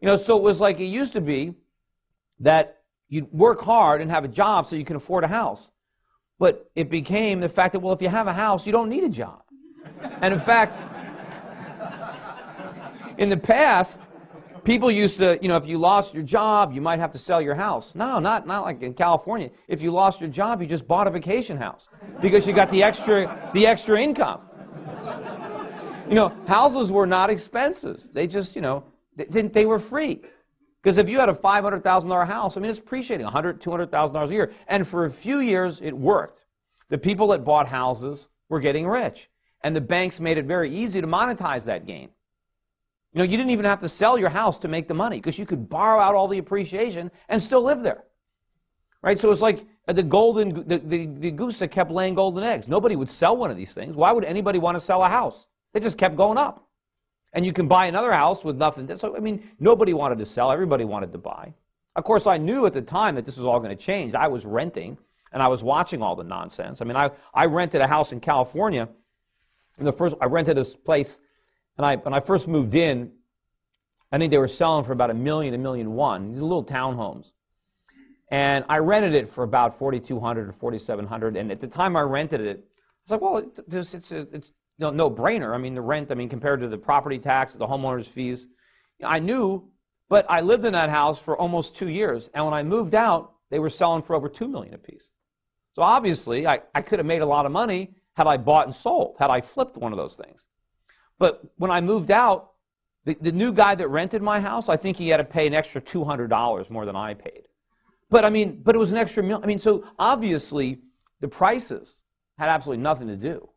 So it was like it used to be that you'd work hard and have a job so you can afford a house. But it became the fact that, well, if you have a house, you don't need a job. And in fact, in the past, people used to, if you lost your job, you might have to sell your house. No, not like in California. If you lost your job, you just bought a vacation house because you got the extra income. Houses were not expenses. They just, they were free. Because if you had a $500,000 house, it's appreciating $100,000, $200,000 a year. And for a few years, it worked. The people that bought houses were getting rich. And the banks made it very easy to monetize that gain. You didn't even have to sell your house to make the money because you could borrow out all the appreciation and still live there. Right? So it's like the goose that kept laying golden eggs. Nobody would sell one of these things. Why would anybody want to sell a house? They just kept going up. And you can buy another house with nothing. So, nobody wanted to sell. Everybody wanted to buy. Of course, I knew at the time that this was all going to change. I was renting, and I was watching all the nonsense. I rented a house in California. And I rented this place, and when I first moved in, I think they were selling for about $1 million, $1.1 million. These little townhomes. And I rented it for about $4,200 or $4,700. And at the time I rented it, I was like, well, it's no brainer. The rent, compared to the property tax, the homeowner's fees. I knew, but I lived in that house for almost 2 years. And when I moved out, they were selling for over $2 million apiece. So obviously, I could have made a lot of money had I bought and sold, had I flipped one of those things. But when I moved out, the new guy that rented my house, I think he had to pay an extra $200 more than I paid. But it was an extra million. So obviously, the prices had absolutely nothing to do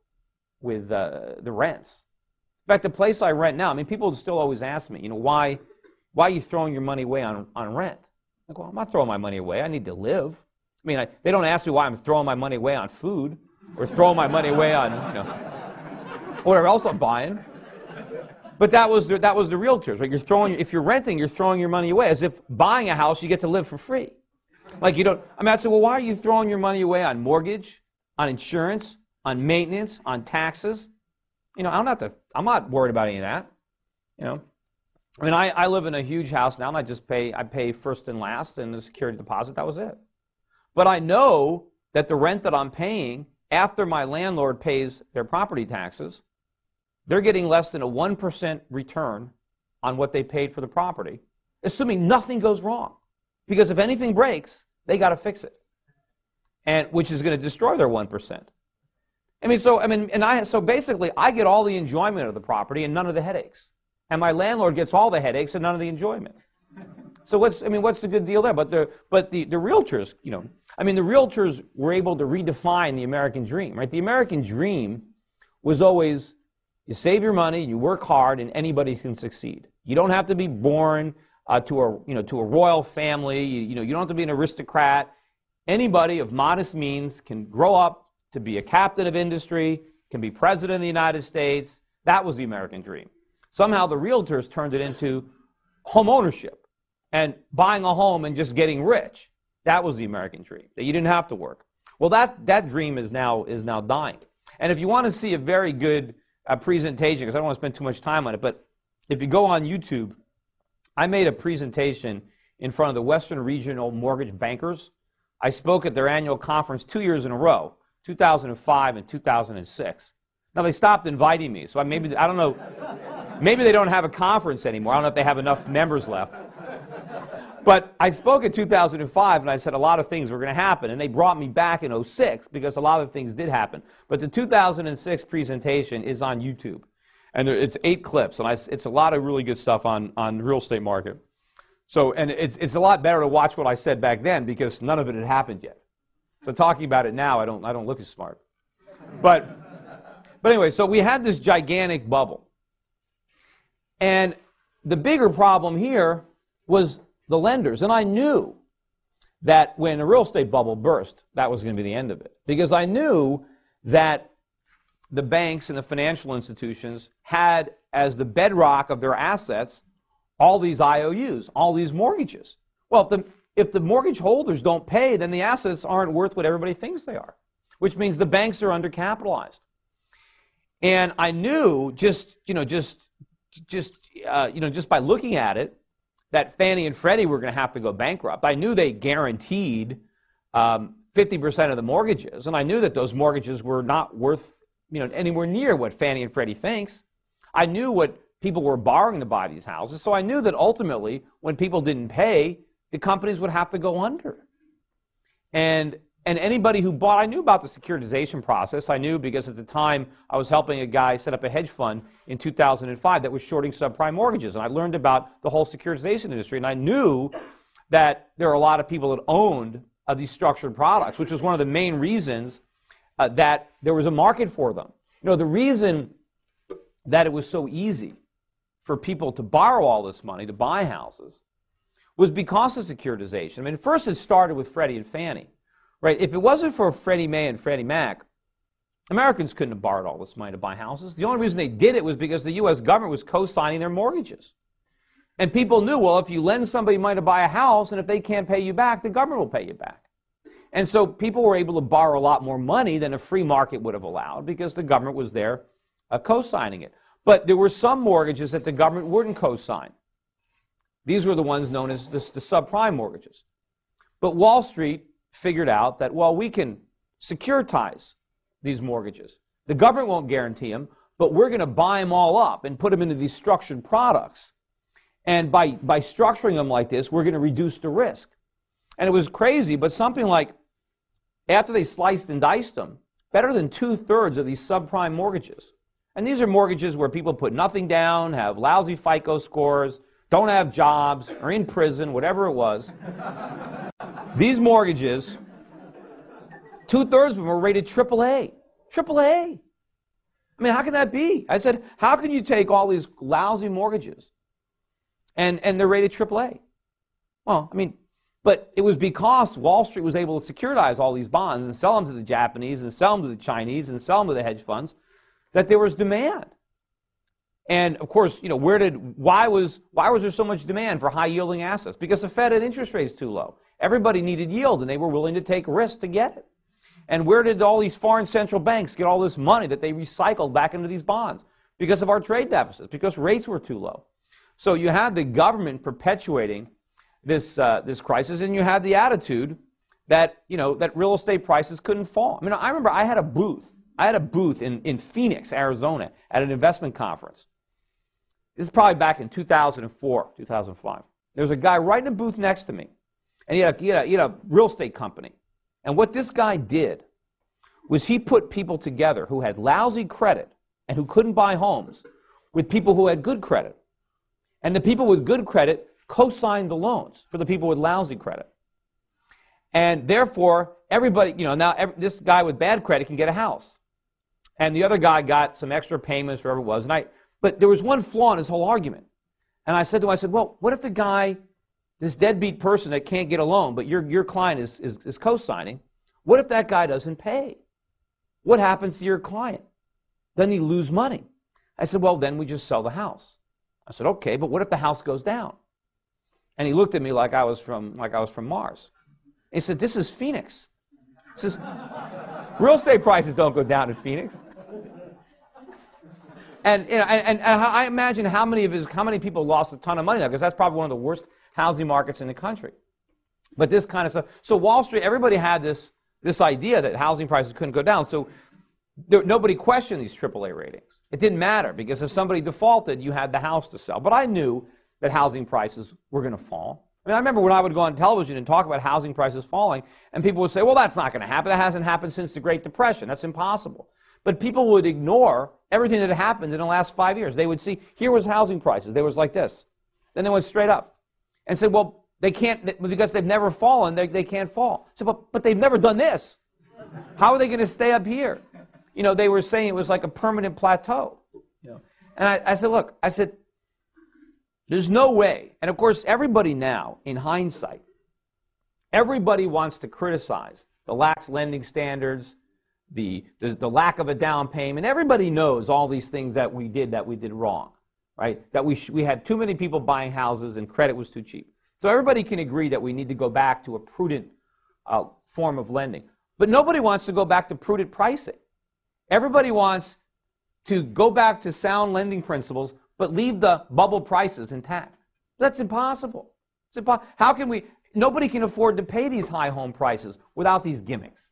with the rents. In fact, the place I rent now, people still always ask me, why are you throwing your money away on rent? I go, well, I'm not throwing my money away. I need to live. They don't ask me why I'm throwing my money away on food or throwing my money away on, whatever else I'm buying. But that was the realtors, right? If you're renting, you're throwing your money away. As if buying a house, you get to live for free. Like you don't. I said, well, why are you throwing your money away on mortgage, on insurance, on maintenance, on taxes? I'm not worried about any of that. I live in a huge house now, and I pay first and last and the security deposit. That was it. But I know that the rent that I'm paying after my landlord pays their property taxes, they're getting less than a 1% return on what they paid for the property, assuming nothing goes wrong. Because if anything breaks, they got to fix it, and which is going to destroy their 1%. So basically, I get all the enjoyment of the property and none of the headaches, and my landlord gets all the headaches and none of the enjoyment. So what's the good deal there? But the realtors, the realtors were able to redefine the American dream, right? The American dream was always you save your money, you work hard, and anybody can succeed. You don't have to be born to a royal family. You don't have to be an aristocrat. Anybody of modest means can grow up to be a captain of industry, can be president of the United States. That was the American dream. Somehow the realtors turned it into home ownership and buying a home and just getting rich. That was the American dream, that you didn't have to work. Well, that dream is now dying. And if you want to see a very good presentation, because I don't want to spend too much time on it, but if you go on YouTube, I made a presentation in front of the Western Regional Mortgage Bankers. I spoke at their annual conference 2 years in a row, 2005 and 2006. Now, they stopped inviting me, so I don't know, maybe they don't have a conference anymore. I don't know if they have enough members left. But I spoke in 2005, and I said a lot of things were going to happen, and they brought me back in 2006 because a lot of things did happen. But the 2006 presentation is on YouTube, and it's 8 clips, and it's a lot of really good stuff on the real estate market. So, and it's a lot better to watch what I said back then because none of it had happened yet. So talking about it now, I don't look as smart. But anyway, so we had this gigantic bubble, and the bigger problem here was the lenders. And I knew that when the real estate bubble burst, that was going to be the end of it. Because I knew that the banks and the financial institutions had as the bedrock of their assets all these IOUs, all these mortgages. Well, if the mortgage holders don't pay, then the assets aren't worth what everybody thinks they are, which means the banks are undercapitalized. And I knew just by looking at it, that Fannie and Freddie were going to have to go bankrupt. I knew they guaranteed 50% of the mortgages, and I knew that those mortgages were not worth anywhere near what Fannie and Freddie thinks. I knew what people were borrowing to buy these houses, so I knew that ultimately, when people didn't pay, the companies would have to go under. And anybody who bought, I knew about the securitization process. I knew because at the time I was helping a guy set up a hedge fund in 2005 that was shorting subprime mortgages, and I learned about the whole securitization industry, and I knew that there are a lot of people that owned these structured products, which was one of the main reasons that there was a market for them. The reason that it was so easy for people to borrow all this money to buy houses was because of securitization. I mean, first it started with Freddie and Fannie, right? If it wasn't for Freddie Mae and Freddie Mac, Americans couldn't have borrowed all this money to buy houses. The only reason they did it was because the U.S. government was co-signing their mortgages. And people knew, well, if you lend somebody money to buy a house, and if they can't pay you back, the government will pay you back. And so people were able to borrow a lot more money than a free market would have allowed because the government was there co-signing it. But there were some mortgages that the government wouldn't co-sign. These were the ones known as the subprime mortgages. But Wall Street figured out that, well, we can securitize these mortgages. The government won't guarantee them, but we're going to buy them all up and put them into these structured products. And by structuring them like this, we're going to reduce the risk. And it was crazy, but something like, after they sliced and diced them, better than 2/3 of these subprime mortgages. And these are mortgages where people put nothing down, have lousy FICO scores, don't have jobs, are in prison, whatever it was. These mortgages, 2/3 of them are rated AAA. AAA. I mean, how can that be? I said, how can you take all these lousy mortgages and they're rated AAA? Well, I mean, but it was because Wall Street was able to securitize all these bonds and sell them to the Japanese and sell them to the Chinese and sell them to the hedge funds that there was demand. And of course, why was there so much demand for high-yielding assets? Because the Fed had interest rates too low. Everybody needed yield, and they were willing to take risks to get it. And where did all these foreign central banks get all this money that they recycled back into these bonds? Because of our trade deficits, because rates were too low. So you had the government perpetuating this crisis, and you had the attitude that that real estate prices couldn't fall. I mean, I remember I had a booth in Phoenix, Arizona, at an investment conference. This is probably back in 2004, 2005. There was a guy right in a booth next to me, and he had a real estate company. And what this guy did was he put people together who had lousy credit and who couldn't buy homes with people who had good credit. And the people with good credit co-signed the loans for the people with lousy credit. And therefore, everybody, this guy with bad credit can get a house. And the other guy got some extra payments, whatever it was. But there was one flaw in his whole argument. And I said to him, well, what if the guy, this deadbeat person that can't get a loan, but your client is co-signing, what if that guy doesn't pay? What happens to your client? Doesn't he lose money? I said, well, then we just sell the house. I said, okay, but what if the house goes down? And he looked at me like I was from Mars. He said, this is Phoenix. He says, real estate prices don't go down in Phoenix. And I imagine how many people lost a ton of money now, because that's probably one of the worst housing markets in the country. But this kind of stuff. So Wall Street, everybody had this idea that housing prices couldn't go down. So nobody questioned these AAA ratings. It didn't matter, because if somebody defaulted, you had the house to sell. But I knew that housing prices were going to fall. I mean, I remember when I would go on television and talk about housing prices falling, and people would say, well, that's not going to happen. That hasn't happened since the Great Depression. That's impossible. But people would ignore everything that had happened in the last 5 years. They would see, here was housing prices. They was like this. Then they went straight up and said, well, they can't, because they've never fallen, they can't fall. I said, but they've never done this. How are they going to stay up here? They were saying it was like a permanent plateau. And I said, look, there's no way. And of course, everybody now, in hindsight, everybody wants to criticize the lax lending standards, the lack of a down payment. Everybody knows all these things that we did wrong, right? That we had too many people buying houses and credit was too cheap. So everybody can agree that we need to go back to a prudent form of lending. But nobody wants to go back to prudent pricing. Everybody wants to go back to sound lending principles, but leave the bubble prices intact. That's impossible. How can we? Nobody can afford to pay these high home prices without these gimmicks.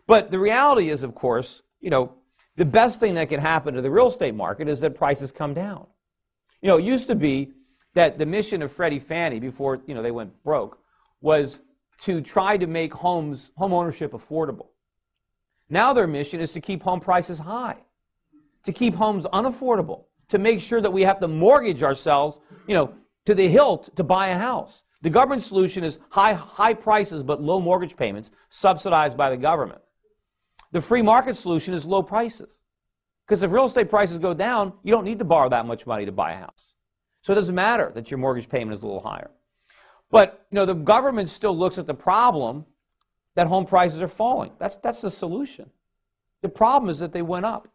But the reality is, of course, the best thing that can happen to the real estate market is that prices come down. It used to be that the mission of Freddie Fannie before they went broke was to try to make home ownership affordable. Now their mission is to keep home prices high, to keep homes unaffordable, to make sure that we have to mortgage ourselves, to the hilt to buy a house. The government solution is high prices but low mortgage payments subsidized by the government. The free market solution is low prices. Because if real estate prices go down, you don't need to borrow that much money to buy a house. So it doesn't matter that your mortgage payment is a little higher. But the government still looks at the problem that home prices are falling. That's the solution. The problem is that they went up.